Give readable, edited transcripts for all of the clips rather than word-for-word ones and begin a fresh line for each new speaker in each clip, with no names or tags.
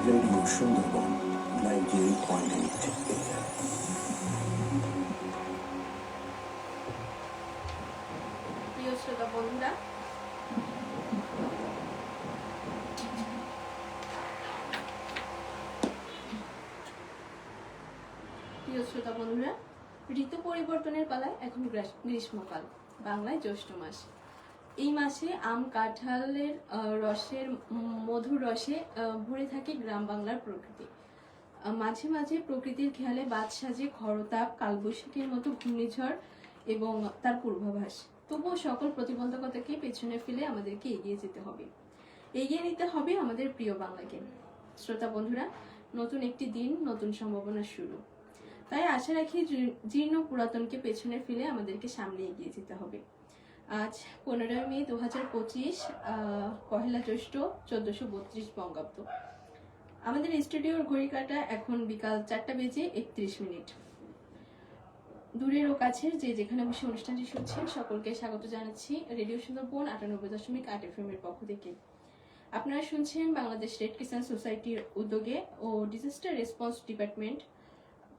Radio Sundarban 98.8 FM।
প্রিয় শ্রোতা বন্ধুরা, ঋতু পরিবর্তনের পালায় এখন গ্রীষ্মকাল, বাংলায় জ্যৈষ্ঠ মাস। এই মাসে আম কাঁঠালের রসের মধুর রসে ভরে থাকে গ্রাম বাংলার প্রকৃতি। মাঝে মাঝে প্রকৃতির খেয়ালে বাদ সাজে খরতাপ, কালবৈশাখীর মতো ঘূর্ণিঝড় এবং তার পূর্বাভাস। তবুও সকল প্রতিবন্ধকতাকে পেছনে ফেলে আমাদেরকে এগিয়ে যেতে হবে, এগিয়ে নিতে হবে আমাদের প্রিয় বাংলাকে। শ্রোতা বন্ধুরা, নতুন একটি দিন, নতুন সম্ভাবনার শুরু। তাই আশা রাখি জীর্ণ পুরাতনকে পেছনে ফেলে আমাদেরকে সামনে এগিয়ে যেতে হবে। আজ 15 মে 2025, পহেলা জ্যৈষ্ঠ 1432 বঙ্গাব্দ। আমাদের স্টুডিওর ঘড়ি কাঁটা এখন বিকাল 4:31। দূরের ও কাছের যে যেখানে বসে অনুষ্ঠানটি শুনছেন সকলকে স্বাগত জানাচ্ছি রেডিও সুন্দরবন 98.8 FM এর পক্ষ থেকে। আপনারা শুনছেন বাংলাদেশ রেড ক্রিসেন্ট সোসাইটির উদ্যোগে ও ডিজাস্টার রেসপন্স ডিপার্টমেন্ট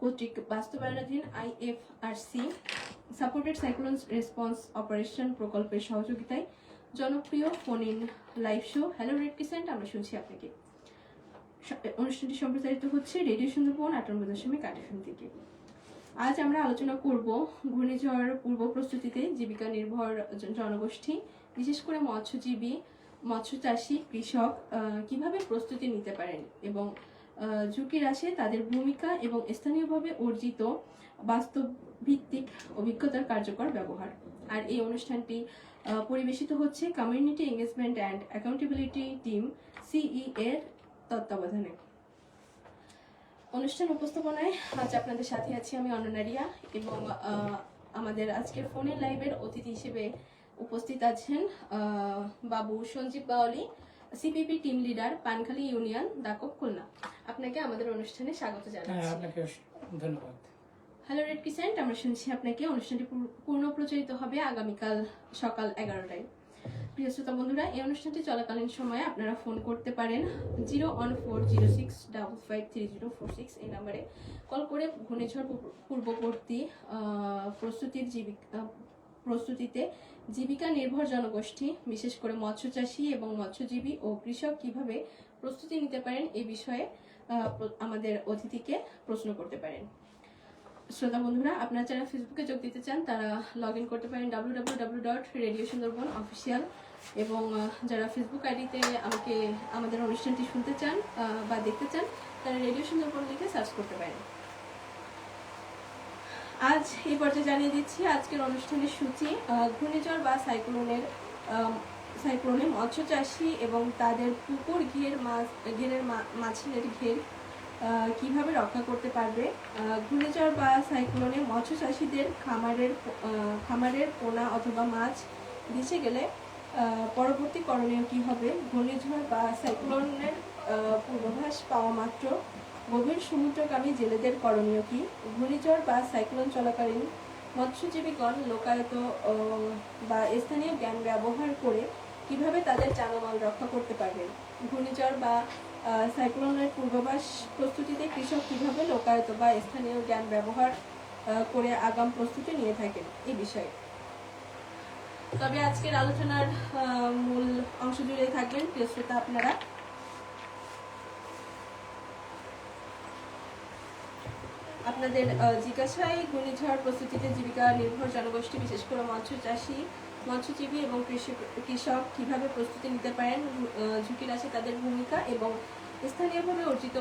কর্তৃক বাস্তবায়নাধীন IFRC supported cyclone response operation প্রকল্পের সহযোগিতায় জনপ্রিয় phone in live show hello red crescent. আমরা শুনছি আপনাকে। অনুষ্ঠানটি সম্প্রচারিত হচ্ছে রেডিও সুন্দরবন 98.8 FM থেকে। আজ আমরা আলোচনা করব ঘূর্ণিঝড় পূর্ব প্রস্তুতিতে জীবিকা নির্ভর জনগোষ্ঠী, বিশেষ করে মৎস্যজীবী, মৎস্য চাষী, কৃষক কিভাবে প্রস্তুতি নিতে পারেন এবং ঝুঁকি হ্রাসে তাদের ভূমিকা এবং স্থানীয়ভাবে অর্জিত বাস্তব ভিত্তিক অভিজ্ঞতার কার্যকর ব্যবহার। আর এই অনুষ্ঠানটি পরিবেশিত হচ্ছে community engagement and accountability team CE এর তত্ত্বাবধানে। অনুষ্ঠান উপস্থাপনায় আজ আপনাদের সাথে আছি আমি অননারিয়া এবং আমাদের আজকের ফোনের লাইভের অতিথি হিসেবে উপস্থিত আছেন Babu Sanjib Bawali, CPP team leader, Pankhali union, Dacope, Khulna. আপনাকে আমাদের অনুষ্ঠানে স্বাগত জানাচ্ছি।
আপনাকে ধন্যবাদ।
হ্যালো রেড ক্রিসেন্ট, আমরা শুনছি আপনাকে। অনুষ্ঠানটি পূর্ণ প্রচারিত হবে আগামীকাল সকাল 11টায়। প্রিয় শ্রোতা বন্ধুরা, এই অনুষ্ঠানটি চলাকালীন সময়ে আপনারা ফোন করতে পারেন 01406553046 এই নম্বরে কল করে ঘূর্ণিঝড় পূর্ববর্তী প্রস্তুতিতে জীবিকা নির্ভর জনগোষ্ঠী, বিশেষ করে মৎস্য চাষী এবং মৎস্যজীবী ও কৃষক কিভাবে প্রস্তুতি নিতে পারেন এই বিষয়ে আমাদের অতিথিকে প্রশ্ন করতে পারেন। শ্রোতা বন্ধুরা, আপনারা যারা ফেসবুকে যোগ দিতে চান তারা লগ ইন করতে পারেন www.radiosundarban.official এবং যারা ফেসবুক আইডিতে আমাদের অনুষ্ঠানটি শুনতে চান বা দেখতে চান তারা রেডিও সুন্দরবন লিখে সার্চ করতে পারেন। আজ এই পর্যায়ে জানিয়ে দিচ্ছি আজকের অনুষ্ঠানের সূচি। ঘূর্ণিঝড় বা সাইক্লোনে মৎস্য চাষী এবং তাদের পুকুর ঘেরের মাছের ঘের কিভাবে রক্ষা করতে পারবে। ঘূর্ণিঝড় বা সাইক্লোনে মৎস্য চাষীদের খামারের পোনা অথবা মাছ ভেসে গেলে পরবর্তী করণীয় কি হবে। ঘূর্ণিঝড় বা সাইক্লোনের পূর্বাভাস পাওয়া মাত্র গভীর সমুদ্রগামী জেলেদের করণীয় কি। ঘূর্ণিঝড় বা সাইক্লোন চলাকালীন মৎস্যজীবীগণ লোকায়ত বা স্থানীয় জ্ঞান ব্যবহার করে কিভাবে তাদের জানমাল রক্ষা করতে পারবেন। ঘূর্ণিঝড় বা সাইক্লোনের পূর্বাভাস প্রস্তুতিতে কৃষক কিভাবে লোকায়ত বা স্থানীয় জ্ঞান ব্যবহার করে আগাম প্রস্তুতি নিয়ে থাকেন এই বিষয়ে। তবে আজকের আলোচনার মূল অংশ জুড়ে থাকবেন প্রিয় শ্রোতা আপনারা। আপনাদের জিজ্ঞাসায় ঘূর্ণিঝড় প্রস্তুতিতে জীবিকা নির্ভর জনগোষ্ঠী, বিশেষ করে মৎস্য চাষী, মৎস্যজীবী এবং কৃষক কিভাবে প্রস্তুতি নিতে পারেন, ঝুঁকি হ্রাসে তাদের ভূমিকা এবং স্থানীয়ভাবে অর্জিত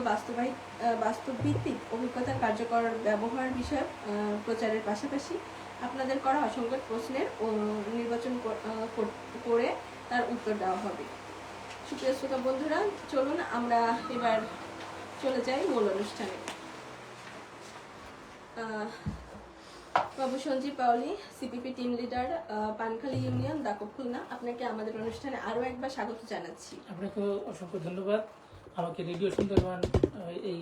বাস্তবভিত্তিক অভিজ্ঞতার কার্যকর ব্যবহার বিষয়ে প্রচারের পাশাপাশি আপনাদের করা অসংখ্য প্রশ্নের নির্বাচন করে তার উত্তর দেওয়া হবে। সুপ্রিয় শ্রোতা বন্ধুরা, চলুন আমরা এবার চলে যাই মূল অনুষ্ঠানে। Babu Sanjib Bawali, CPP team leader, Pankhali union, Dacope, Khulna. আপনাকে আমাদের অনুষ্ঠানে আরো একবার স্বাগত জানাচ্ছি।
আপনাকে অসংখ্য ধন্যবাদ আমাকে রেডিও সুন্দরবন এই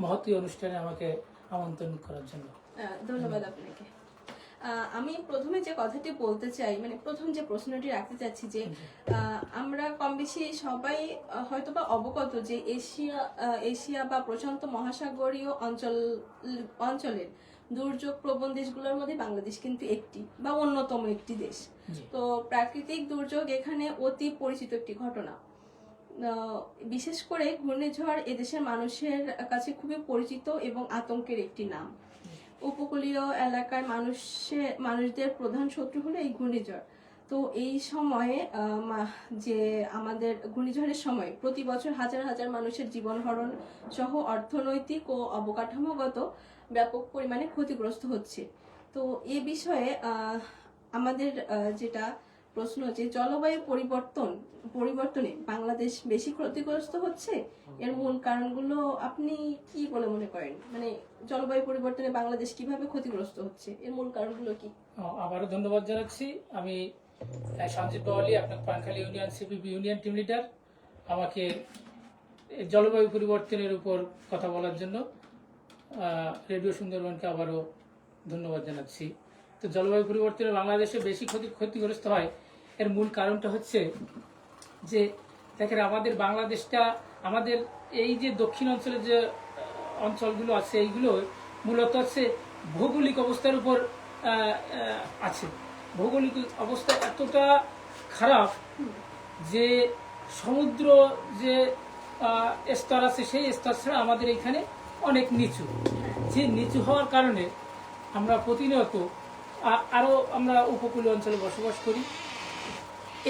মহতী অনুষ্ঠানে আমাকে আমন্ত্রণ করার জন্য।
ধন্যবাদ আপনাকে। আমি প্রথমে যে কথাটি বলতে চাই, মানে প্রথম যে প্রশ্নটি রাখতে চাচ্ছি যে আমরা কম বেশি সবাই হয়তোবা অবগত যে এশিয়া বা প্রশান্ত মহাসাগরীয় অঞ্চলের দুর্যোগ প্রবণ দেশগুলোর মধ্যে বাংলাদেশ কিন্তু একটি বা অন্যতম একটি দেশ। তো প্রাকৃতিক দুর্যোগ এখানে অতি পরিচিত একটি ঘটনা। বিশেষ করে ঘূর্ণিঝড় এদেশের মানুষের কাছে খুবই পরিচিত এবং আতঙ্কের একটি নাম। উপকূলীয় এলাকার মানুষদের প্রধান শত্রু হলো এই ঘূর্ণিঝড়। তো এই সময়ে যে আমাদের ঘূর্ণিঝড়ের সময় প্রতি বছর হাজার হাজার মানুষের জীবনহরণ সহ অর্থনৈতিক ও অবকাঠামোগত ব্যাপক পরিমাণে ক্ষতিগ্রস্ত হচ্ছে। তো এ বিষয়ে আমাদের যেটা প্রশ্ন, যে জলবায়ু পরিবর্তনে বাংলাদেশ বেশি ক্ষতিগ্রস্ত হচ্ছে, এর মূল কারণগুলো আপনি কি বলে মনে করেন? মানে জলবায়ু পরিবর্তনে বাংলাদেশ কিভাবে ক্ষতিগ্রস্ত হচ্ছে, এর মূল কারণগুলো কি?
আবারও ধন্যবাদ জানাচ্ছি। আমি সঞ্জীব বাওয়ালি, আপনার Pankhali union CPB union team leader. আমাকে জলবায়ু পরিবর্তনের উপর কথা বলার জন্য রেডিও সুন্দরবনকে আবারও ধন্যবাদ জানাচ্ছি। তো জলবায়ু পরিবর্তনে বাংলাদেশে বেশি ক্ষতিগ্রস্ত হয়, এর মূল কারণটা হচ্ছে যে দেখেন, আমাদের বাংলাদেশটা, আমাদের এই যে দক্ষিণ অঞ্চলের যে অঞ্চলগুলো আছে, এইগুলো মূলত হচ্ছে ভৌগোলিক অবস্থার উপর আছে। ভৌগোলিক অবস্থা এতটা খারাপ যে সমুদ্র যে স্তর আছে, সেই স্তর ছাড়া আমাদের এখানে অনেক নিচু। যে নিচু হওয়ার কারণে আমরা প্রতিনিয়ত আরও আমরা উপকূলীয় অঞ্চলে বসবাস করি।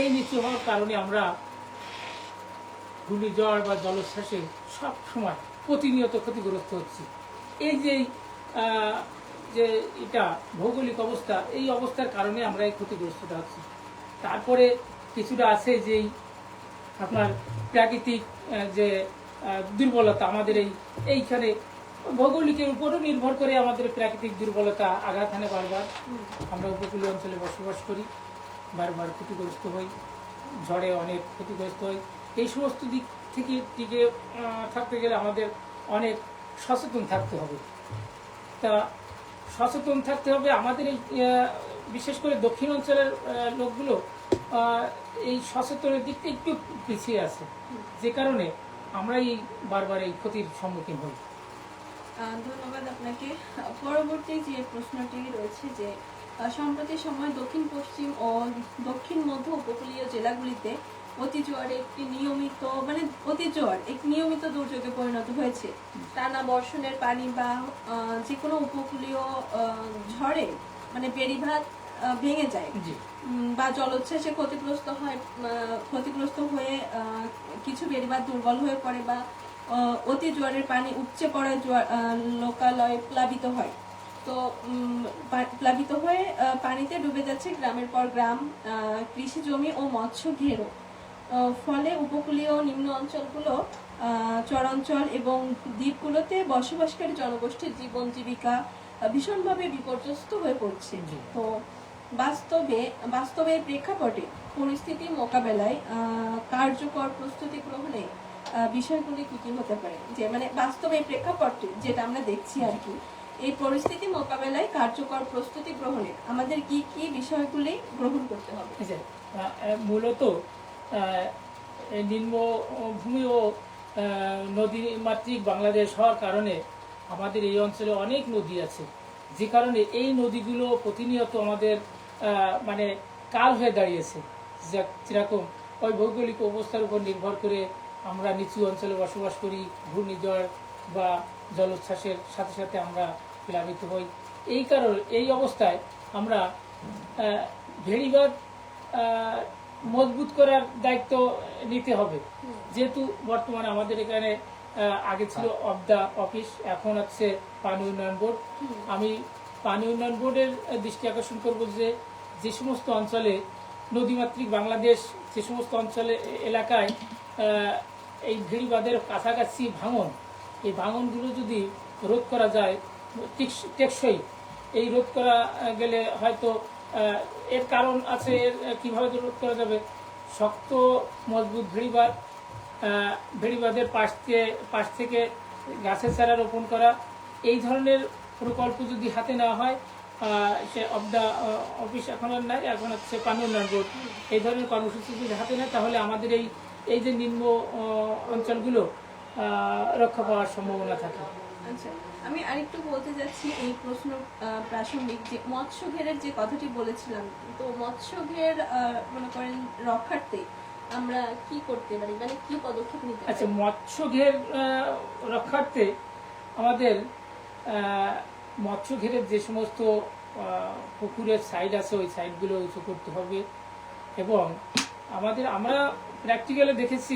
এই নিচু হওয়ার কারণে আমরা ঘূর্ণিঝড় বা জলোচ্ছ্বাসে সব সময় প্রতিনিয়ত ক্ষতিগ্রস্ত হচ্ছি। এই যে এটা ভৌগোলিক অবস্থা, এই অবস্থার কারণে আমরা এই ক্ষতিগ্রস্তটা হচ্ছি। তারপরে কিছুটা আছে যেই আপনার প্রাকৃতিক যে দুর্বলতা, আমাদের এইখানে ভৌগোলিকের উপরও নির্ভর করে আমাদের প্রাকৃতিক দুর্বলতা আঘাত হানে বারবার। আমরা উপকূলীয় অঞ্চলে বসবাস করি, বারবার ক্ষতিগ্রস্ত হই, ঝড়ে অনেক ক্ষতিগ্রস্ত হই। এই সমস্ত দিক থেকে টিকে থাকতে গেলে আমাদের অনেক সচেতন থাকতে হবে। তা সচেতন থাকতে হবে আমাদের এই বিশেষ করে দক্ষিণ অঞ্চলের লোকগুলো এই সচেতনের দিকটা একটু পিছিয়ে আছে, যে কারণে আমরাই বারবার এই ক্ষতির সম্মুখীন হই।
ধন্যবাদ আপনাকে। পরবর্তী যে প্রশ্নটি রয়েছে যে সম্প্রতি সময় দক্ষিণ পশ্চিম ও দক্ষিণ মধ্য উপকূলীয় জেলাগুলিতে অতি জোয়ার একটি নিয়মিত দুর্যোগে পরিণত হয়েছে। টানা বর্ষণের পানি বা যে কোনো উপকূলীয় ঝড়ে মানে বেড়িবাঁধ ভেঙে যায় বা জলোচ্ছ্বাসে ক্ষতিগ্রস্ত হয়ে কিছু বেড়িবাঁধ দুর্বল হয়ে পড়ে বা অতি জোয়ারের পানি উপচে পড়ায় লোকালয় প্লাবিত হয়। তো প্লাবিত হয়ে পানিতে ডুবে যাচ্ছে গ্রামের পর গ্রাম, কৃষি জমি ও মৎস্য ঘেরো। ফলে উপকূলীয় নিম্ন অঞ্চলগুলো, চরাঞ্চল এবং দ্বীপগুলোতে বসবাসকারী জনগোষ্ঠীর জীবন জীবিকা ভীষণভাবে বিপর্যস্ত হয়ে পড়ছে। তো বাস্তবে প্রেক্ষাপটে পরিস্থিতি মোকাবেলায় কার্যকর প্রস্তুতি গ্রহণে বিষয়গুলি কি কি হতে পারে? যে মানে বাস্তবে প্রেক্ষাপটে যেটা আমরা দেখছি আর কি, এই পরিস্থিতি মোকাবেলায় কার্যকর প্রস্তুতি গ্রহণে আমাদের কি কি বিষয়গুলি গ্রহণ করতে হবে?
মূলত নিম্নভূমি ও নদী মাতৃক বাংলাদেশ হওয়ার কারণে আমাদের এই অঞ্চলে অনেক নদী আছে, যে কারণে এই নদীগুলো প্রতিনিয়ত আমাদের মানে কাল হয়ে দাঁড়িয়েছে। যেরকম ওই ভৌগোলিক অবস্থার উপর নির্ভর করে আমরা নিচু অঞ্চলে বসবাস করি, ঘূর্ণিঝড় বা জলোচ্ছ্বাসের সাথে সাথে আমরা প্লাবিত হই। এই কারণে এই অবস্থায় আমরা ভেড়িবাঁধ মজবুত করার দায়িত্ব নিতে হবে। যেহেতু বর্তমানে আমাদের এখানে আগে ছিল অবদা অফিস, এখন হচ্ছে পানি উন্নয়ন বোর্ড। আমি পানি উন্নয়ন বোর্ডের দৃষ্টি আকর্ষণ করব যে সমস্ত অঞ্চলে নদীমাতৃক বাংলাদেশ, যে সমস্ত অঞ্চলে এলাকায় এই ভেড়িবাঁধের কাছাকাছি ভাঙন, এই ভাঙনগুলো যদি রোধ করা যায় টেকসই, এই রোধ করা গেলে হয়তো এর কারণ আছে। কিভাবে রোধ করা যাবে? শক্ত মজবুত ভেড়িবাঁধের পাশ থেকে গাছের চারা রোপণ করা, এই ধরনের প্রকল্প যদি হাতে নেওয়া হয় সে অফ দ্য অফিস এখন আর নাই, এখন হচ্ছে পানি উন্নয়ন বোর্ড এই ধরনের কর্মসূচি যদি হাতে নেয়, তাহলে আমাদের এই যে নিম্ন অঞ্চলগুলো রক্ষা পাওয়ার সম্ভাবনা থাকে।
আচ্ছা, আমি আরেকটু বলতে যাচ্ছি এই প্রশ্ন প্রাসঙ্গিক, যে মৎস্য ঘেরের যে কথাটি বলেছিলাম, তো মৎস্য ঘের মনে করেন রক্ষার্থে আমরা কি করতে পারি, মানে কি পদক্ষেপ নিতে পারি?
আচ্ছা, মৎস্য ঘের রক্ষার্থে আমাদের মৎস্য ঘেরের যে সমস্ত পুকুরের সাইড আছে ওই সাইডগুলো উঁচু করতে হবে, এবং আমরা প্র্যাকটিক্যালে দেখেছি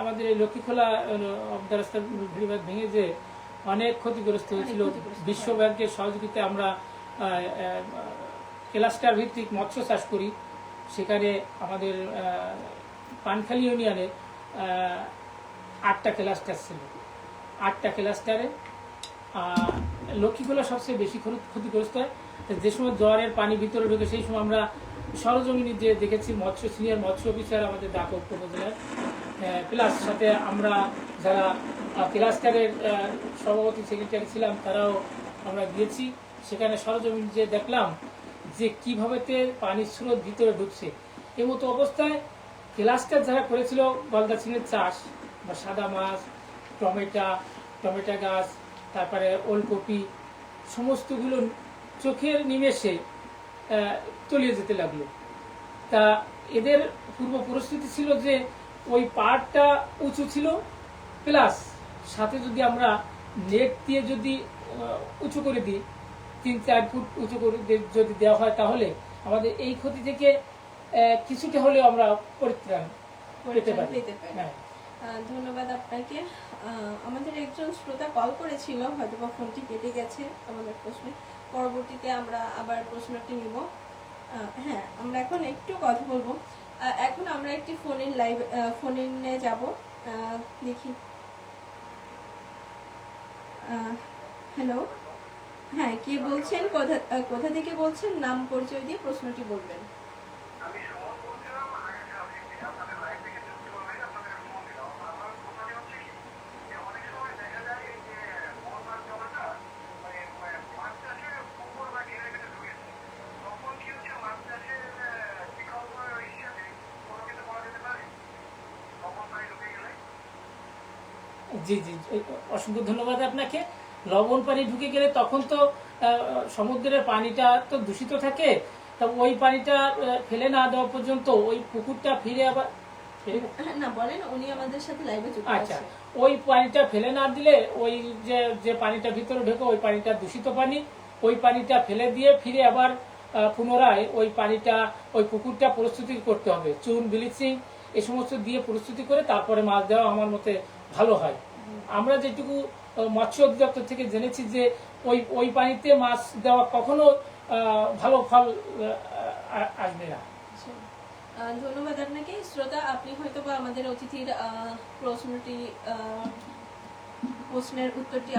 আমাদের এই লক্ষ্মীখোলা অফ দ্য রাস্তা ভেড়িবাঁধ ভেঙে যে অনেক ক্ষতিগ্রস্ত হয়েছিল। বিশ্ব ব্যাংকের সহযোগিতায় আমরা ক্লাস্টার ভিত্তিক মৎস্য চাষ করি। সেখানে আমাদের পানখালী ইউনিয়নে 8টা ক্লাস্টার ছিল। 8টা ক্লাস্টারে লক্ষ্মীখোলা সবচেয়ে বেশি ক্ষতিগ্রস্ত হয়। যে সময় জোয়ারের পানি ভিতরে ঢুকে সেই সময় আমরা সরজমিনে যে দেখেছি সিনিয়র মৎস্য অফিসার আমাদের ঢাকা উপজেলার, প্লাস সাথে আমরা যারা ক্লাস্টারের সভাপতি সেক্রেটারি ছিলাম তারাও আমরা গিয়েছি। সেখানে সরজমিনে যে দেখলাম যে কিভাবে পানির স্রোত ভিতরে ঢুকছে। এই মতো অবস্থায় ক্লাস্টার যারা করেছিল গলদা চিংড়ির চাষ বা সাদা মাছ, টমেটো গাছ, তারপরে ওলকপি, সমস্তগুলো চোখের নিমেষে তলিয়ে যেতে লাগলো। তা এদের পূর্ব পরিস্থিতি ছিল যে ওই পাড়টা উঁচু ছিল, প্লাস সাথে যদি আমরা নেট দিয়ে যদি উঁচু করে দিই, 3-4 ফুট উঁচু করে যদি দেওয়া হয়, তাহলে আমাদের এই ক্ষতি থেকে কিছুটা হলেও আমরা পরিত্রাণ পেতে পারি। হ্যাঁ,
ধন্যবাদ আপনাকে। আমাদের একজন শ্রোতা কল করেছিল, হয়তো বা ফোনটি কেটে গেছে আমাদের প্রশ্নে, পরবর্তীতে আমরা আবার প্রশ্নটি নিব। হ্যাঁ, আমরা এখন একটু কথা বলবো। এখন আমরা একটি ফোনে যাব, দেখি। হ্যালো, হ্যাঁ, কে বলছেন, কোথা থেকে বলছেন, নাম পরিচয় দিয়ে প্রশ্নটি বলবেন।
জি জি, অসংখ্য ধন্যবাদ আপনাকে। লবণ পানি ঢুকে গেলে তখন তো সমুদ্রের পানিটা তো দূষিত থাকে, তা ওই পানিটা ফেলে না দেওয়া পর্যন্ত ওই পুকুরটা ফিরে আবার
না বলেন, উনি আমাদের সাথে লাইভে যুক্ত
আচ্ছা,
আছেন।
ওই পানিটা ফেলে না দিলে ওই যে পানিটা ভিতরে ঢোকে ওই পানিটা দূষিত পানি, ওই পানিটা ফেলে দিয়ে ফিরে আবার পুনরায় ওই পানিটা ওই পুকুরটা প্রস্তুতি করতে হবে, চুন, ব্লিচিং এই সমস্ত দিয়ে প্রস্তুতি করে তারপরে মাছ দেওয়া আমার মতে ভালো হয়। আমরা যেটুকু মৎস্য অধিদপ্তর থেকে জেনেছি যে ওই পানিতে মাছ দেওয়া কখনো ভালো ফল আসবে না।
ধন্যবাদ আপনাকে। শ্রোতা, আপনি হয়তো বা আমাদের অতিথির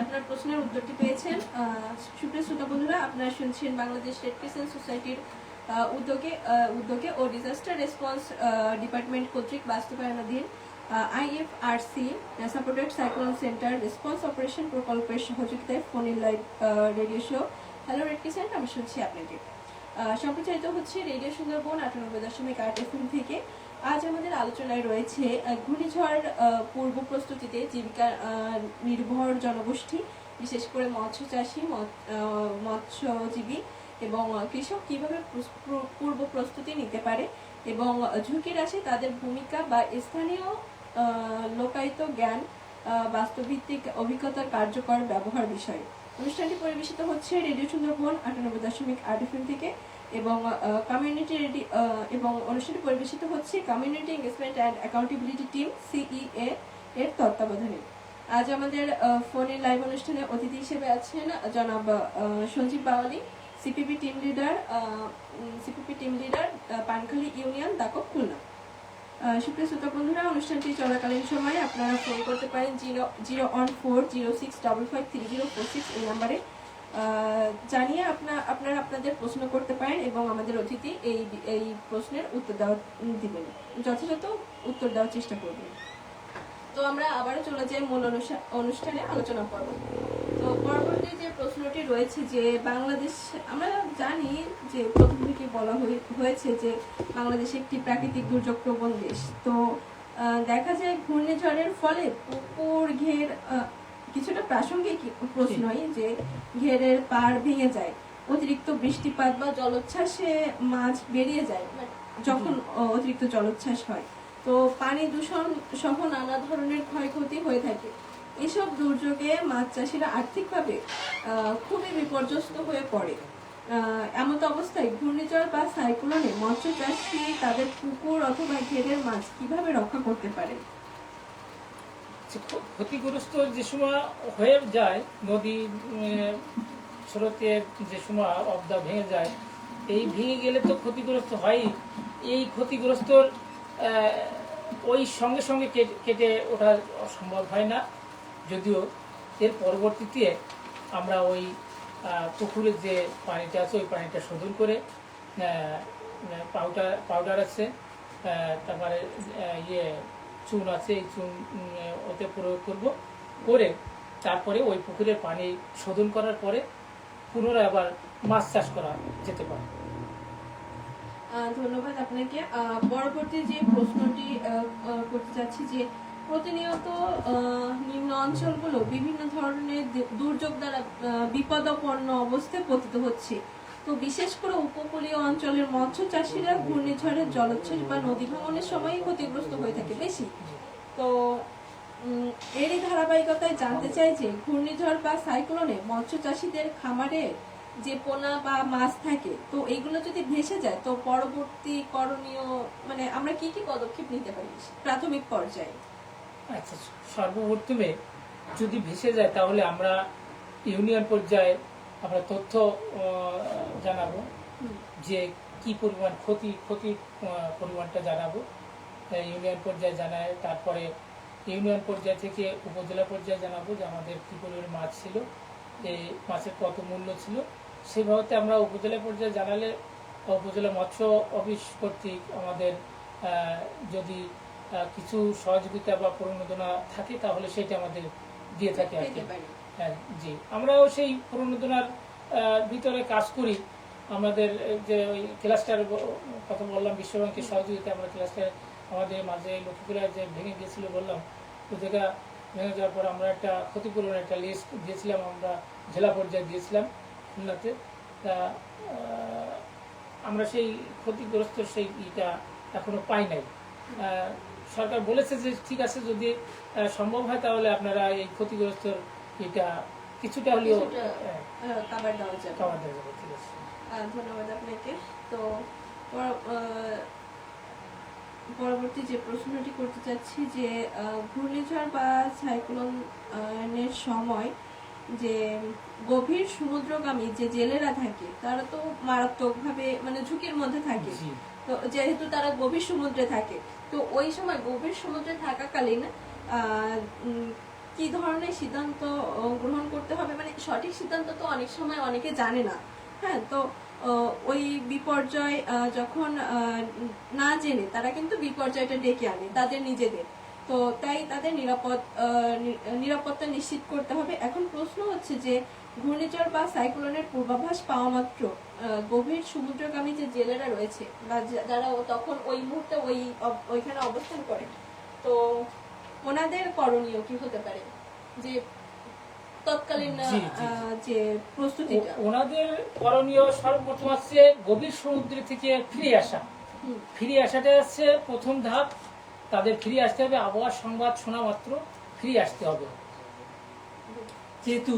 আপনার প্রশ্নের উত্তরটি পেয়েছেন। সুপ্রিয় শ্রোতা বন্ধুরা, আপনারা শুনছেন বাংলাদেশ রেড ক্রিসেন্ট সোসাইটির উদ্যোগে ও ডিজাস্টার রেসপন্স ডিপার্টমেন্ট কর্তৃক বাস্তবায়নাধীন IFRC supported cyclone centre response operation প্রকল্পের সহযোগিতায় phone in live radio show hello red crescent, আমি শুনছি আপনাকে। সম্প্রচারিত হচ্ছে রেডিও সুন্দরবন 98.8 FM থেকে। আজ আমাদের আলোচনায় রয়েছে ঘূর্ণিঝড় পূর্ব প্রস্তুতিতে জীবিকা নির্ভর জনগোষ্ঠী, বিশেষ করে মৎস্য চাষী, মৎস্যজীবী এবং কৃষক কিভাবে পূর্ব প্রস্তুতি নিতে পারে এবং ঝুঁকির আসে তাদের ভূমিকা বা স্থানীয় লোকায়িত জ্ঞান, বাস্তবভিত্তিক অভিজ্ঞতার কার্যকর ব্যবহার বিষয়ে। অনুষ্ঠানটি পরিবেশিত হচ্ছে রেডিও সুন্দরবন 98.8 FM থেকে এবং অনুষ্ঠানটি পরিবেশিত হচ্ছে community engagement and accountability team CEA এর তত্ত্বাবধানে। আজ আমাদের ফোনে লাইভ অনুষ্ঠানে অতিথি হিসেবে আছেন Janab Sanjib Bawali, CPP team leader Pankhali union, Dacope, Khulna. সুপ্রিয় শ্রোতা বন্ধুরা, অনুষ্ঠানটি চলাকালীন সময়ে আপনারা ফোন করতে পারেন 01406553046 এই নাম্বারে, জানিয়ে আপনারা আপনাদের প্রশ্ন করতে পারেন এবং আমাদের অতিথি এই প্রশ্নের উত্তর দিবেন, যথাযথ উত্তর দেওয়ার চেষ্টা করবেন। তো আমরা আবারও চলে যাই মূল অনুষ্ঠানে আলোচনা করব। তো পরবর্তী যে প্রশ্নটি রয়েছে যে বাংলাদেশ, আমরা জানি যে প্রথম থেকে বলা হয়েছে যে বাংলাদেশ একটি প্রাকৃতিক দুর্যোগ প্রবণ দেশ। তো দেখা যায় ঘূর্ণিঝড়ের ফলে পুকুর ঘের, কিছুটা প্রাসঙ্গিক প্রশ্নই, যে ঘেরের পাড় ভেঙে যায়, অতিরিক্ত বৃষ্টিপাত বা জলোচ্ছ্বাসে মাছ বেরিয়ে যায় যখন অতিরিক্ত জলোচ্ছ্বাস হয়। তো পানি দূষণ সহ নানা ধরনের ক্ষয়ক্ষতি হয়ে থাকে। এসব দুর্যোগে মাছ চাষিরা আর্থিকভাবে খুবই বিপর্যস্ত হয়ে পড়ে। এমত অবস্থায় ঘূর্ণিঝড় বা সাইক্লোনে মৎস্য চাষি তাদের পুকুর অথবা ঘেরের মাছ কিভাবে রক্ষা করতে পারে?
ক্ষতিগ্রস্ত যে সময় হয়ে যায়, নদী স্রোতের যে সময় অবদা ভেঙে যায়, এই ভেঙে গেলে তো ক্ষতিগ্রস্ত হয়ই। এই ক্ষতিগ্রস্তর ওই সঙ্গে সঙ্গে কেটে ওঠা সম্ভব হয় না, যদিও এর পরবর্তীতে আমরা ওই পুকুরের যে পানিটা আছে ওই পানিটা শোধন করে পাউডার আছে, তারপরে চুন আছে, এই চুন ওতে প্রয়োগ করে তারপরে ওই পুকুরের পানি শোধন করার পরে পুনরায় আবার মাছ চাষ করা যেতে পারে।
ধন্যবাদ আপনাকে। পরবর্তী যে প্রশ্নটি করতে চাচ্ছি যে প্রতিনিয়ত নিম্ন অঞ্চলগুলো বিভিন্ন ধরনের দুর্যোগ দ্বারা বিপদাপন্ন অবস্থায় পতিত হচ্ছে। তো বিশেষ করে উপকূলীয় অঞ্চলের মৎস্য চাষিরা ঘূর্ণিঝড়ের জলোচ্ছ্বাস বা নদী ভাঙনের সময়ই ক্ষতিগ্রস্ত হয়ে থাকে বেশি। তো এরই ধারাবাহিকতায় জানতে চাই যে ঘূর্ণিঝড় বা সাইক্লোনে মৎস্য চাষিদের খামারে যে পোনা বা মাছ থাকে, তো এইগুলো যদি ভেসে যায় তো পরবর্তী করণীয়, মানে আমরা কি কি পদক্ষেপ নিতে পারি প্রাথমিক পর্যায়ে?
আচ্ছা, সর্বপ্রথমে যদি ভেসে যায় তাহলে আমরা ইউনিয়ন পর্যায়ে আমরা তথ্য জানাবো যে কি পরিমাণ ক্ষতির পরিমাণটা জানাবো, ইউনিয়ন পর্যায়ে জানায়। তারপরে ইউনিয়ন পর্যায় থেকে উপজেলা পর্যায়ে জানাবো যে আমাদের কি পরিমাণ মাছ ছিল, এই মাছের কত মূল্য ছিল। সেভাবে আমরা উপজেলা পর্যায়ে জানালে উপজেলা মৎস্য অফিস কর্তৃক আমাদের যদি কিছু সহযোগিতা বা প্রণোদনা থাকে তাহলে সেটা আমাদের দিয়ে থাকে আর কি। হ্যাঁ, জি, আমরাও সেই প্রণোদনার ভিতরে কাজ করি। আমাদের যে ওই ক্লাস্টার কথা বললাম, বিশ্বব্যাংকের সহযোগিতা আমরা ক্লাস্টার আমাদের মাঝে লক্ষ্মীপুরা যে ভেঙে গিয়েছিল বললাম, ওই জায়গা ভেঙে যাওয়ার পর আমরা একটা ক্ষতিপূরণের একটা লিস্ট দিয়েছিলাম, আমরা জেলা পর্যায়ে দিয়েছিলাম খুলনাতে। তা আমরা সেই ক্ষতিগ্রস্ত সেই ইটা এখনো পাই নাই। সরকার বলেছে যে ঠিক আছে, যদি সম্ভব হয় তাহলে আপনারা এই ক্ষতিগ্রস্ত এটা কিছুটা হলেও
খাবার দেওয়া যাবে।
ঠিক আছে,
ধন্যবাদ আপনাকে। তো পরবর্তী যে প্রশ্নটি করতে চাচ্ছি যে ঘূর্ণিঝড় বা সাইক্লোনের সময় যে গভীর সমুদ্রগামী যে জেলেরা থাকে তারা তো মারাত্মকভাবে মানে ঝুঁকির মধ্যে থাকে। তো যেহেতু তারা গভীর সমুদ্রে থাকে, তো ওই সময় গভীর সমুদ্রে থাকাকালীন কি ধরনের সিদ্ধান্ত গ্রহণ করতে হবে, মানে সঠিক সিদ্ধান্ত তো অনেক সময় অনেকে জানে না। হ্যাঁ, তো ওই বিপর্যয় যখন না জেনে তারা কিন্তু বিপর্যয়টা ডেকে আনে তাদের নিজেদের। তো তাই তাদের নিরাপত্তা নিশ্চিত করতে হবে। এখন প্রশ্ন হচ্ছে যে ঘূর্ণিঝড় বা সাইক্লোনের পূর্বাভাস পাওয়া মাত্র গভীর সমুদ্রগামী যে জেলেরা রয়েছে বা যারা তখন ওই মুহূর্তে ওইখানে অবস্থান করে, তো ওনাদের করণীয় কি হতে পারে, যে তৎকালীন যে প্রস্তুতিটা?
ওনাদের করণীয় সর্বপ্রথম হচ্ছে গভীর সমুদ্র থেকে ফিরে আসাটা হচ্ছে প্রথম ধাপ। তাদের ফিরে আসতে হবে, আবহাওয়ার সংবাদ শোনা মাত্র ফিরে আসতে হবে। যেহেতু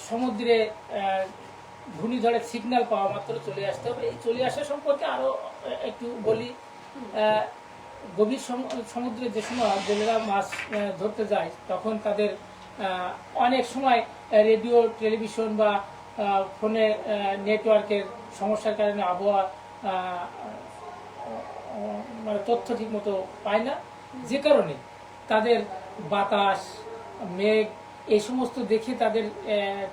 সমুদ্রে ঘূর্ণিঝড়ের সিগন্যাল পাওয়া মাত্র চলে আসতে হবে। এই চলে আসা সম্পর্কে আরো একটু বলি। গভীর সমুদ্রে যে সময় জেলেরা মাছ ধরতে যায় তখন তাদের অনেক সময় রেডিও, টেলিভিশন বা ফোনে নেটওয়ার্কের সমস্যার কারণে আবহাওয়া মানে তথ্য ঠিক মতো পায় না, যে কারণে তাদের বাতাস, মেঘ এই সমস্ত দেখে তাদের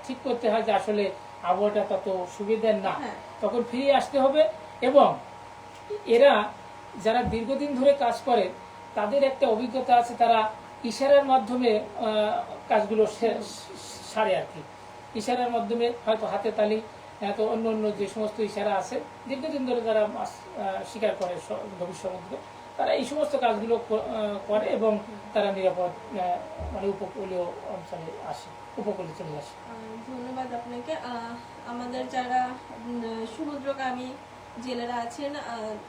ঠিক করতে হয় যে আসলে আবহাওয়াটা তত সুবিধার না, তখন ফিরে আসতে হবে। এবং এরা যারা দীর্ঘদিন ধরে কাজ করে তাদের একটা অভিজ্ঞতা আছে, তারা ইশারার মাধ্যমে কাজগুলো সারে আর কি। ইশারার মাধ্যমে হয়তো হাতে তালি তো অন্য অন্য যে সমস্ত ইশারা আছে দীর্ঘদিন ধরে যারা মাছ শিকার করে গভীর সমুদ্রে, তারা এই সমস্ত কাজগুলো করে এবং তারা নিরাপদ মানে উপকূলীয় অঞ্চলে আসে, উপকূলে চলে আসে।
ধন্যবাদ আপনাকে। আমাদের যারা সমুদ্রগামী জেলেরা আছেন,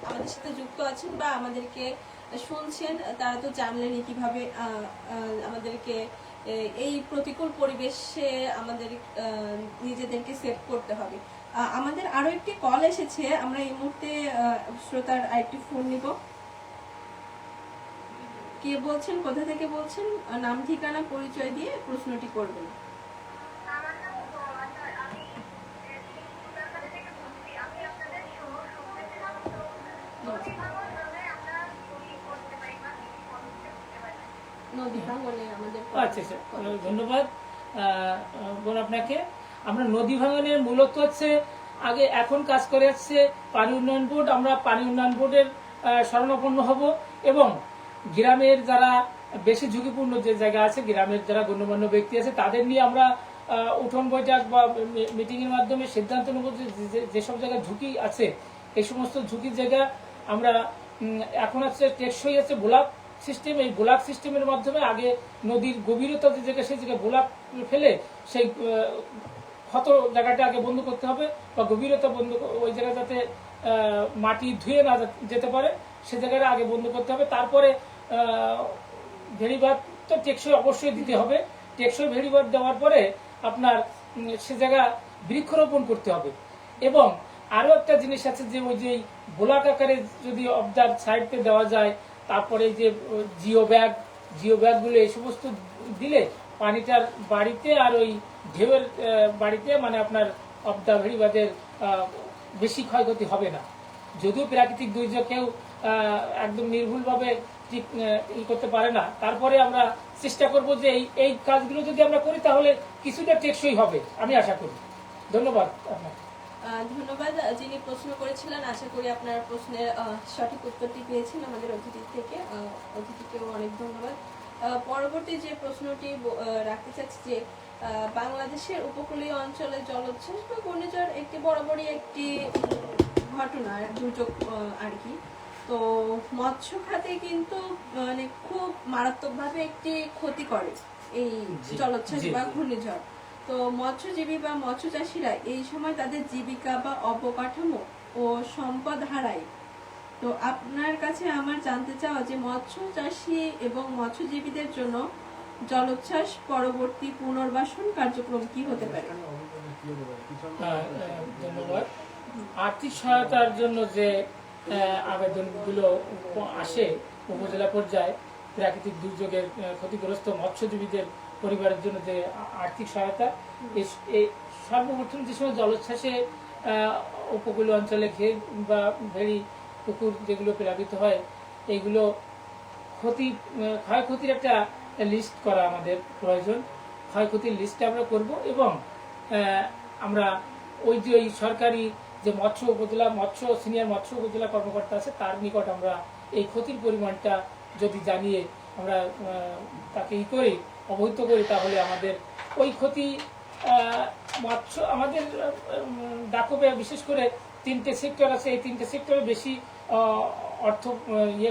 আমাদের সাথে যুক্ত আছেন বা আমাদেরকে শুনছেন, তারা তো জানলেনই কিভাবে আমাদেরকে এই প্রতিকূল পরিবেশে আমাদের নিজেদেরকে সেভ করতে হবে। আমাদের আরো একটি কল এসেছে, আমরা এই মুহূর্তে শ্রোতার আরেকটি ফোন নিব। কে বলছেন, কোথা থেকে বলছেন? নাম ঠিকানা পরিচয় দিয়ে প্রশ্নটি করবেন।
আচ্ছা আচ্ছা, ধন্যবাদ বোন আপনাকে। আমরা নদী ভাঙনের মূলত হচ্ছে আগে এখন কাজ করে যাচ্ছে পানি উন্নয়ন বোর্ড। আমরা পানি উন্নয়ন বোর্ডের শরণাপন্ন হব এবং গ্রামের যারা বেশি ঝুঁকিপূর্ণ যে জায়গা আছে, গ্রামের যারা গণ্যমান্য ব্যক্তি আছে, তাদের নিয়ে আমরা উঠোন বৈঠক বা মিটিং এর মাধ্যমে সিদ্ধান্ত নেব যেসব জায়গায় ঝুঁকি আছে, এই সমস্ত ঝুঁকির জায়গা আমরা এখন আছে টেকসই আছে ব্লক সিস্টেম। এই ব্লক সিস্টেমের মাধ্যমে আগে নদীর গভীরতা যে জায়গায় সেই জায়গায় ব্লক ফেলে সেই ক্ষত জায়গাটা আগে বন্ধ করতে হবে, বা গভীরতা বন্ধ, ওই জায়গায় যাতে মাটি ধুয়ে না যেতে পারে সে জায়গাটা আগে বন্ধ করতে হবে। তারপরে ভেড়িবাঁধ তো টেকসই অবশ্যই দিতে হবে। টেকসই ভেড়িবাঁধ দেওয়ার পরে আপনার সে জায়গা বৃক্ষরোপণ করতে হবে। এবং আরো একটা জিনিস আছে যে ওই যে ব্লক আকারে যদি অবজার সাইডে দেওয়া যায়, তারপরে যে জিও ব্যাগগুলো এই সমস্ত দিলে পানিটার বাড়িতে আর ওই ঢেউয়ের বাড়িতে মানে আপনার অবদা ভেড়িবাঁধের বেশি ক্ষয়ক্ষতি হবে না। যদিও প্রাকৃতিক দুর্যোগ কেউ একদম নির্ভুলভাবে ঠিক করতে পারে না, তারপরে আমরা চেষ্টা করব যে এই কাজগুলো যদি আমরা করি তাহলে কিছুটা টেকসই হবে, আমি আশা করি। ধন্যবাদ আপনাকে।
ধন্যবাদ। যিনি প্রশ্ন করেছিলেন, আশা করি আপনার প্রশ্নের সঠিক উত্তরটি পেয়েছেন আমাদের অতিথি থেকে। অতিথিকেও অনেক ধন্যবাদ। পরবর্তী যে প্রশ্নটি রাখতে চাচ্ছি যে বাংলাদেশের উপকূলীয় অঞ্চলে জলোচ্ছ্বাস বা ঘূর্ণিঝড় একটি বরাবরই একটি ঘটনা, দুর্যোগ আর কি। তো মৎস্য খাতে কিন্তু মানে খুব মারাত্মকভাবে একটি ক্ষতি করে এই জলোচ্ছ্বাস বা ঘূর্ণিঝড়। তো মৎস্যজীবী বা মৎস্য চাষীরা এই সময় তাদের জীবিকা বা অবকাঠামো ও সম্পদ হারায়। তো আপনার কাছে আমার জানতে চাওয়া যে মৎস্য চাষী এবং মৎস্যজীবীদের জন্য জলোচ্ছ্বাস পরবর্তী পুনর্বাসন কার্যক্রম কি হতে পারে?
ধন্যবাদ। আর্থিক সহায়তার জন্য যে আবেদনগুলো আসে উপজেলা পর্যায়ে, প্রাকৃতিক দুর্যোগের ক্ষতিগ্রস্ত মৎস্যজীবীদের পরিবারের জন্য যে আর্থিক সহায়তা, এই সর্বপ্রথম যে সময় জলোচ্ছ্বাসে উপকূলীয় অঞ্চলে ঘের বা ভেড়ি পুকুর যেগুলো প্লাবিত হয়, এইগুলো ক্ষয়ক্ষতির একটা লিস্ট করা আমাদের প্রয়োজন। ক্ষয়ক্ষতির লিস্টটা আমরা করব এবং আমরা ওই যে ওই সরকারি যে সিনিয়র মৎস্য উপজেলা কর্মকর্তা আছে তার নিকট আমরা এই ক্ষতির পরিমাণটা যদি জানিয়ে আমরা তাকে অবহিত করি, তাহলে আমাদের ওই ক্ষতি আমাদের ডাকবে বিশেষ করে 3টে সেক্টর আছে, এই 3টে সেক্টরে বেশি অর্থ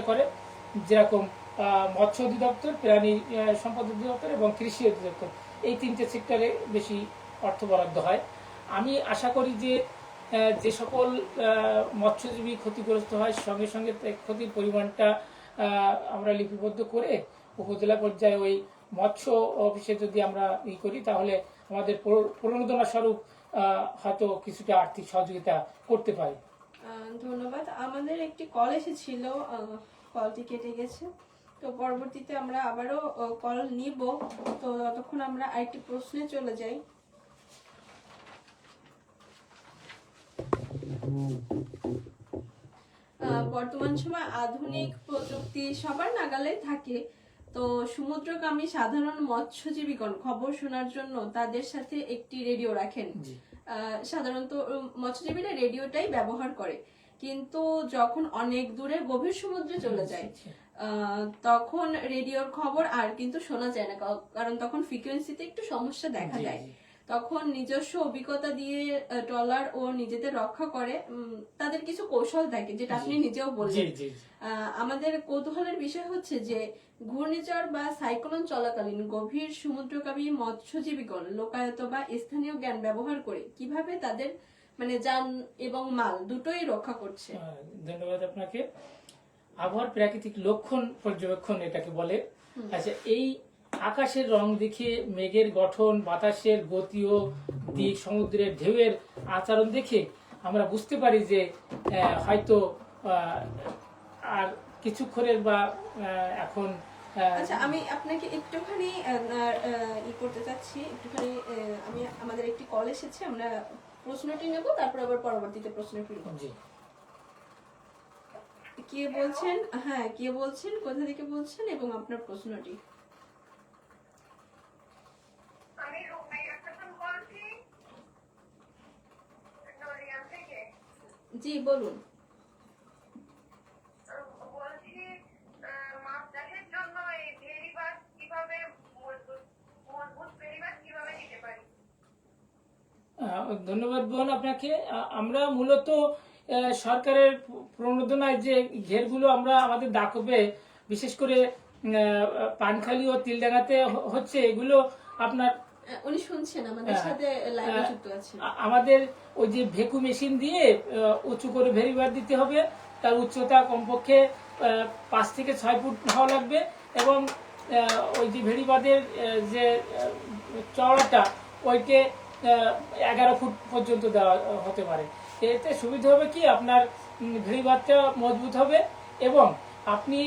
করে, যেরকম মৎস্য অধিদপ্তর, প্রাণী সম্পদ অধিদপ্তর এবং কৃষি অধিদপ্তর। এই 3টে সেক্টরে বেশি অর্থ বরাদ্দ হয়। আমি আশা করি যে সকল মৎস্যজীবী ক্ষতিগ্রস্ত হয় সঙ্গে সঙ্গে ক্ষতির পরিমাণটা আমরা লিপিবদ্ধ করে উপজেলা পর্যায়ে ওই মৎস্য অফিসে যদি আমরা করি, তাহলে আমাদের প্রণোদনা স্বরূপ হয়তো কিছুটা আর্থিক সহযোগিতা করতে পারি।
ধন্যবাদ। আমাদের একটি কল এসেছিল, কলটি কেটে গেছে। তো পরবর্তীতে আমরা আবারও কল নিব। তো ততক্ষণ আমরা আরেকটি প্রশ্নে চলে যাই। বর্তমান সময় আধুনিক প্রযুক্তি সবার নাগালে থাকে। তো সমুদ্রগামী সাধারণ মৎস্যজীবীগণ খবর শোনার জন্য তাদের সাথে একটি রেডিও রাখেন। সাধারণত মৎস্যজীবীরা রেডিওটাই ব্যবহার করে, কিন্তু যখন অনেক দূরে গভীর সমুদ্রে চলে যায় তখন রেডিওর খবর আর কিন্তু শোনা যায় না, কারণ তখন ফ্রিকোয়েন্সিতে একটু সমস্যা দেখা
জি,
যায়।
জি।
তখন নিজস্ব অভিজ্ঞতা দিয়ে ট্রলার ও নিজেদের রক্ষা করে তাদের কিছু কৌশল থাকে, যেটা আপনি নিজেও
জি
বললেন।
জি
আমাদের কৌতূহলের বিষয় হচ্ছে যে ঘূর্ণিঝড় বা সাইক্লোন চলাকালীন গভীর সমুদ্রগামী মৎস্যজীবীগণ লোকায়ত বা স্থানীয় জ্ঞান ব্যবহার করে কিভাবে তাদের মানে যান এবং মাল দুটোই রক্ষা করছে।
ধন্যবাদ আপনাকে। আবহাওয়ার প্রাকৃতিক লক্ষণ পর্যবেক্ষণ এটাকে বলে। আচ্ছা, এই আকাশের রং দেখে, মেঘের গঠন, বাতাসের গতি ও দিক, সমুদ্রের ঢেউয়ের আচরণ দেখে আমরা বুঝতে পারি যে হয়তো আর কিছুক্ষণের বা এখন
আচ্ছা, আমি আপনাকে একটুখানি করতে চাচ্ছি, একটুখানি আমি আমাদের একটি কল এসেছে, আমরা প্রশ্নটি নেব, তারপর আবার পরবর্তীতে প্রশ্ন ফিরব।
জি,
কে বলছেন? হ্যাঁ, কে বলছেন, কোথা থেকে বলছেন এবং আপনার প্রশ্নটি?
আমি রুমাইয়া খাতুন বলছি, নড়িয়া থেকে।
জি বলুন।
বলছি, মাছ চাষের জন্য এই ভেড়িবাঁধ কিভাবে মজবুত ভেড়িবাঁধ কিভাবে দিতে পারি?
ধন্যবাদ বোন আপনাকে। আমরা মূলত সরকারের প্রণোদনায় যে ঘেরগুলো আমরা আমাদের দাকপে, বিশেষ করে পানখালি ও তিলডাঙ্গাতে হচ্ছে, এগুলো আপনার
উনি শুনছেন, আমাদের সাথে লাইভে যুক্ত আছেন।
আমাদের ওই যে ভেকু মেশিন দিয়ে উঁচু করে ভেরিবার দিতে হবে। তার উচ্চতা কমপক্ষে 5 থেকে 6 ফুট হওয়া লাগবে, এবং ওই যে ভেরিবাদের যে চওড়াটা ওইকে 11 ফুট পর্যন্ত দেওয়া হতে পারে। এতে সুবিধা হবে কি, আপনার ভেরিবাদটা মজবুত হবে, এবং আপনি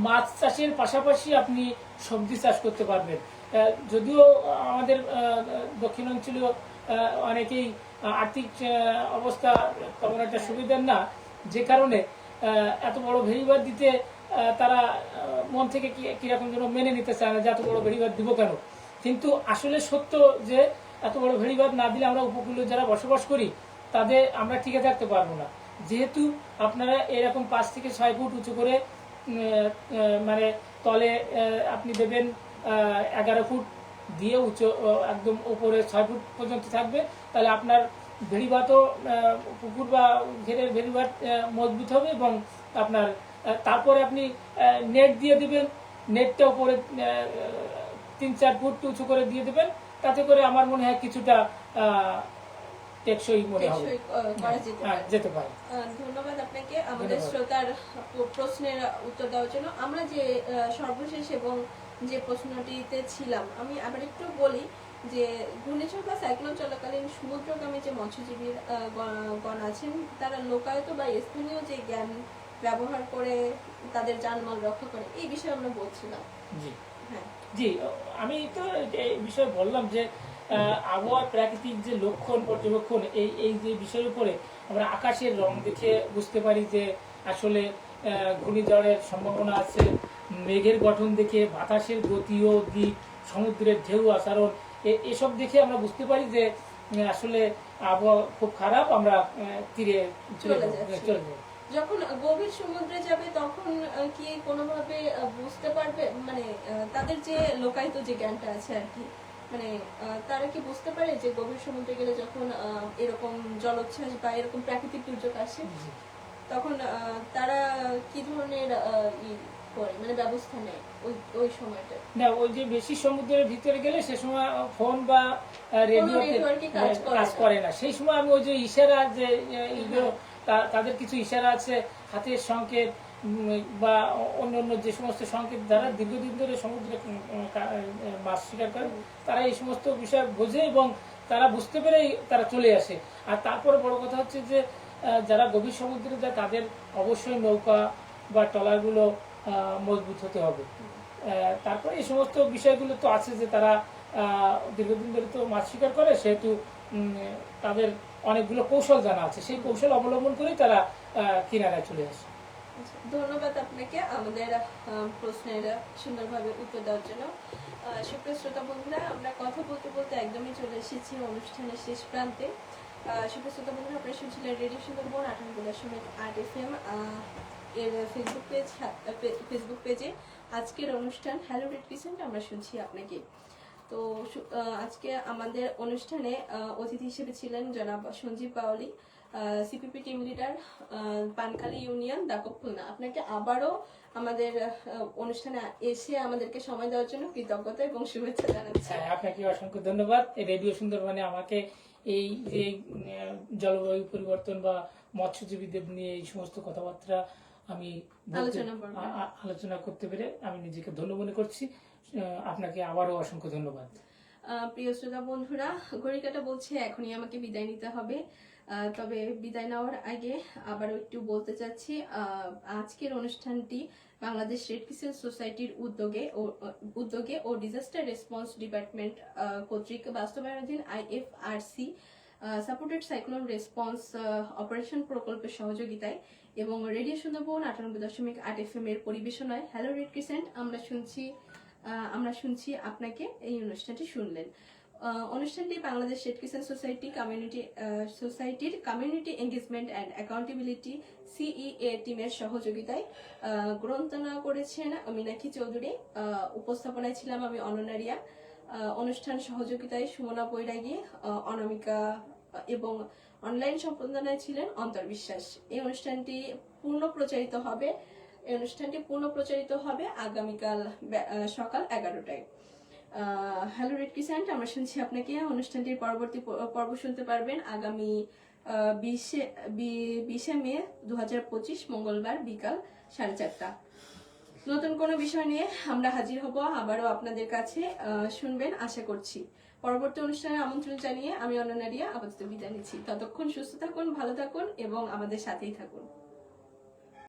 মাছ চাষের পাশাপাশি আপনি সবজি চাষ করতে পারবেন। যদিও আমাদের দক্ষিণাঞ্চলীয় অনেকেই আর্থিক অবস্থা তেমন একটা সুবিধার না, যে কারণে এত বড় ভেরিবাদ দিতে তারা মন থেকে কিরকম যেন মেনে নিতে চায় না যে এত বড় ভেরিবাদ দিব কেন। কিন্তু আসলে সত্য যে এত বড় ভেরিবাদ না দিলে আমরা উপকূলে যারা বসবাস করি তাদের আমরা টিকে থাকতে পারবো না। যেহেতু আপনারা এরকম 5 থেকে 6 ফুট উঁচু করে মানে তলে আপনি দেবেন 11 ফুট দিয়ে উঁচু, একদম উপরে 6 ফুট পর্যন্ত থাকবে, তাহলে আপনার ভেড়িবাতও পুকুর বা ঘেরের ভেড়িবাত মজবুত হবে। এবং আপনার তারপরে আপনি নেট দিয়ে দিবেন, নেটটা উপরে 3-4 ফুট উঁচু করে দিয়ে দেবেন, তাতে করে আমার মনে হয় কিছুটা টেকসই মনে হবে, যেতে পারে।
ধন্যবাদ আপনাকে আমাদের শ্রোতার প্রশ্নের উত্তর দেওয়ার জন্য। আমরা যে সর্বশেষ এবং যে প্রশ্নটিতে ছিলাম, আমি আবার একটু বলি যে ঘূর্ণিঝড় বা সাইক্লোন চলাকালীন সমুদ্রগামী যে মৎস্যজীবীর গণ আছেন, তারা লোকায়ত বা স্থানীয় যে জ্ঞান ব্যবহার করে তাদের জানমাল রক্ষা করে, এই বিষয়ে আমরা বলছিলাম।
জি,
হ্যাঁ
জি, আমি তো এই বিষয়ে বললাম যে আবহাওয়ার প্রাকৃতিক যে লক্ষণ পর্যবেক্ষণ, এই যে বিষয়ের উপরে আমরা আকাশের রং দেখে বুঝতে পারি যে আসলে ঘূর্ণিঝড়ের সম্ভাবনা আছে। মেঘের গঠন দেখে, বাতাসের গতি ও দিক, সমুদ্রের ঢেউ আচরণ, এসব দেখে আমরা বুঝতে পারি যে আসলে আবহাওয়া খুব খারাপ, আমরা তীরে চলে যাব।
যখন গভীর সমুদ্রে যাবে তখন কি কোনোভাবে বুঝতে পারবে, মানে তাদের যে লোকায়ত যে জ্ঞানটা আছে আর কি, মানে তারা কি বুঝতে পারে যে গভীর সমুদ্রে গেলে যখন এরকম জলোচ্ছ্বাস বা এরকম প্রাকৃতিক দুর্যোগ আসে, তখন তারা কি ধরনের করে, মানে ব্যবস্থা নেয় ওই সময়টা?
না, ওই যে বেশি সমুদ্রের ভিতরে গেলে সে সময় ফোন বা রেডিও কাজ করে না। সেই সময় আমি ওই যে ইশারা, যে তাদের কিছু ইশারা আছে, হাতের সংকেত বা অন্যান্য যে সমস্ত সংকেত দ্বারা দীর্ঘদিন ধরে সমুদ্রে মাছ শিকার করে, তারা এই সমস্ত বিষয় বোঝে এবং তারা বুঝতে পেরেই তারা চলে আসে। আর তারপরে বড় কথা হচ্ছে যে যারা গভীর সমুদ্রে যায় তাদের অবশ্যই নৌকা বা ট্রলারগুলো মজবুত হতে হবে। তারপরে এই সমস্ত বিষয়গুলো তো আছে যে তারা দীর্ঘদিন ধরে তো মাছ শিকার করে, সেহেতু তাদের অনেকগুলো কৌশল জানা আছে, সেই কৌশল অবলম্বন করেই তারা কিনারায় চলে আসে।
ধন্যবাদ আপনাকে আমাদের প্রশ্নের সুন্দরভাবে উত্তর দেওয়ার জন্য। সুপ্রিয় শ্রোতা বন্ধুরা, আমরা কথা বলতে বলতে একদমই চলে এসেছি অনুষ্ঠানের শেষ প্রান্তে। সুপ্রিয় শ্রোতা বন্ধুরা, আপনারা শুনছিলেন রেডিও সুন্দরবন 98.8 FM। এর ফেসবুক পেজে আজকের অনুষ্ঠান হ্যালো রেড ক্রিসেন্ট আমরা শুনছি আপনাকে। তো আজকে আমাদের অনুষ্ঠানে অতিথি হিসেবে ছিলেন Janab Sanjib Paoli, CPP team leader, Pankhali union, দাপক খুলনা। আপনাকে আবারও আমাদের অনুষ্ঠানে এসে আমাদেরকে সময় দেওয়ার জন্য কৃতজ্ঞতা এবং শুভেচ্ছা জানাচ্ছি।
হ্যাঁ, আপনাকে অসংখ্য ধন্যবাদ। এই রেডিও সুন্দরবনে আমাকে এই যে জলবায়ু পরিবর্তন বা মৎস্যজীবীদের নিয়ে এই সমস্ত কথাবার্তা আমি আলোচনা করতে পেরে আমি নিজেকে ধন্য মনে করছি। আপনাকে আবারও অসংখ্য ধন্যবাদ।
প্রিয় শ্রোতা বন্ধুরা, ঘড়িকাটা বলছে এখনই আমাকে বিদায় নিতে হবে। তবে বিদায় নেওয়ার আগে আবারও একটু বলতে চাচ্ছি, আজকের অনুষ্ঠানটি বাংলাদেশ রেড ক্রিসেন্ট সোসাইটির উদ্যোগে ও ডিজাস্টার রেসপন্স ডিপার্টমেন্ট কর্তৃক বাস্তবায়নাধীন IFRC supported cyclone response operation প্রকল্পের সহযোগিতায় এবং রেডিও সুন্দরবন 98.8 FM এর পরিবেশনায় হ্যালো রেড ক্রিসেন্ট আমরা শুনছি আপনাকে এই অনুষ্ঠানটি শুনলেন। অনুষ্ঠানটি বাংলাদেশ রেড ক্রিসেন্ট সোসাইটির community engagement and accountability CEA টিমের সহযোগিতায় গ্রন্থনা করেছেন মীনাক্ষী চৌধুরী। উপস্থাপনায় ছিলাম আমি অননারিয়া। অনুষ্ঠান সহযোগিতায় সুমনা বৈরাগী, অনামিকা এবং অনলাইন সম্পাদনায় ছিলেন অন্তর বিশ্বাস। এই অনুষ্ঠানটি পূর্ণ প্রচারিত হবে আগামীকাল সকাল 11টায়। হ্যালো রেড ক্রিসেন্ট আমরা শুনছি আপনাকে অনুষ্ঠানটির পরবর্তী পর্ব শুনতে পারবেন আগামী 20 মে 2025 মঙ্গলবার বিকাল 4:30। নতুন কোনো বিষয় নিয়ে আমরা হাজির হব, আবারও আপনাদের কাছে শুনবেন আশা করছি। পরবর্তী অনুষ্ঠানের আমন্ত্রণ জানিয়ে আমি অননারিয়া আপাতত বিদায় নিচ্ছি। ততক্ষণ সুস্থ থাকুন, ভালো থাকুন এবং আমাদের সাথেই থাকুন।